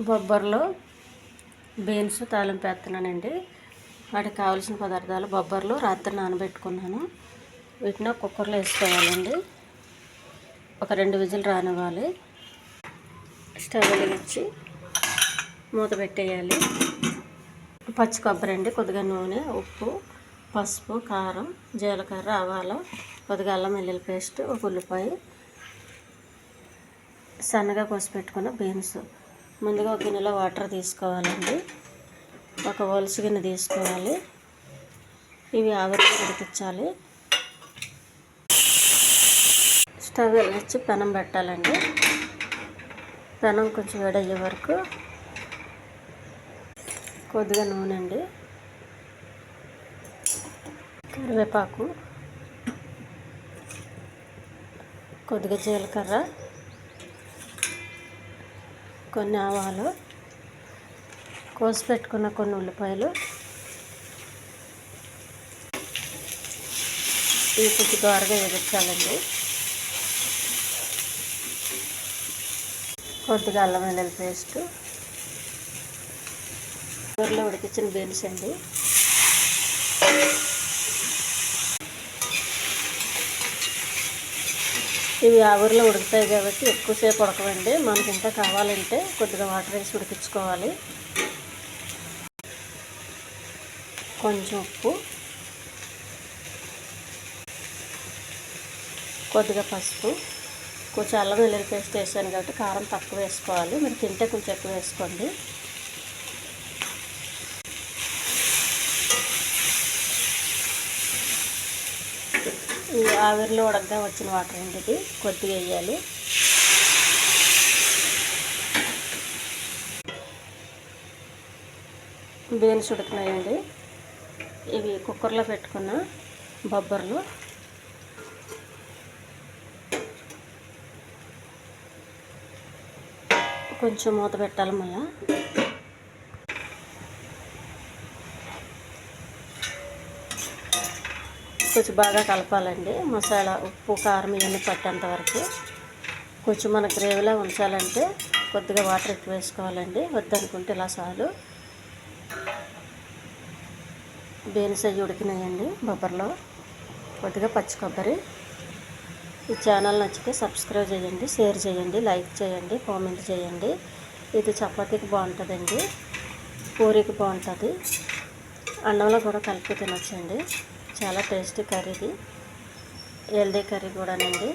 బొబ్బర్లు బీన్స్ తాలింపు వేస్తున్నానండి. వాటికి కావాల్సిన పదార్థాలు: బొబ్బర్లు రాత్రి నానబెట్టుకున్నాను. వీటిని కుక్కర్లో వేసుకోవాలండి. ఒక 2 విజిల్ రానివ్వాలి. స్టవ్ వెలిగించి మూత పెట్టేయాలి. పచ్చి కొబ్బరి అండి, కొద్దిగా నూనె, ఉప్పు, పసుపు, కారం, జీలకర్ర, ఆవాలు, కొద్దిగా అల్లం వెల్లుల్లి పేస్ట్, ఒక ఉల్లిపాయ, సన్నగా కోసి పెట్టుకున్న బీన్స్. ముందుగా ఒక గిన్నెలో వాటర్ తీసుకోవాలండి. ఒక ఒలుసు గిన్నె తీసుకోవాలి. ఇవి ఆవిరిలో ఉడికించాలి. స్టవ్ వెలిగించి పెనం పెట్టాలండి. పెనం కొంచెం వేడయ్యే వరకు కొద్దిగా నూనె అండి, కరివేపాకు, కొద్దిగా జీలకర్ర, కొన్ని ఆవాలు, కోసి పెట్టుకున్న కొన్ని ఉల్లిపాయలు, ఇవి కొంచెం దోరగా వేగించాలండి. కొద్దిగా అల్లం వెల్లుల్లి పేస్ట్, కూరలో ఉడికించిన బీన్స్ అండి. ఇవి ఆవిరిలో ఉడుకుతాయి కాబట్టి ఎక్కువసేపు ఉడకవండి. మనకి ఇంకా కావాలంటే కొద్దిగా వాటర్ వేసి ఉడికించుకోవాలి. కొంచెం ఉప్పు, కొద్దిగా పసుపు, కొంచెం అల్లం వెల్లుల్లి పేస్ట్ వేసాను కాబట్టి కారం తక్కువ వేసుకోవాలి. మీరు తింటే కొంచెం ఎక్కువ వేసుకోండి. ఈ ఆవిరిలో ఉడకగా వచ్చిన వాటర్ అండి, ఇది కొద్దిగా వేయాలి. బీన్స్ ఉడుకున్నాయండి. ఇవి కుక్కర్లో పెట్టుకున్న బొబ్బర్లు కొంచెం మూత పెట్టాలి. మళ్ళీ కొంచెం బాగా కలపాలండి. మసాలా, ఉప్పు, కారం ఇవన్నీ పట్టేంత వరకు. కొంచెం మన గ్రేవీలా ఉంచాలంటే కొద్దిగా వాటర్ ఎక్కువ వేసుకోవాలండి. వద్దనుకుంటే ఇలా చాలు. బీన్స్ అవి ఉడికినాయండి. బొబ్బర్లో కొద్దిగా పచ్చి కొబ్బరి. ఈ ఛానల్ నచ్చితే సబ్స్క్రైబ్ చేయండి, షేర్ చేయండి, లైక్ చేయండి, కామెంట్ చేయండి. ఇది చపాతీకి బాగుంటుందండి, పూరీకి బాగుంటుంది, అన్నంలో కూడా కలిపి తినొచ్చండి. చాలా టేస్టీ కర్రీ ఇది, హెల్దీ కర్రీ కూడానండి.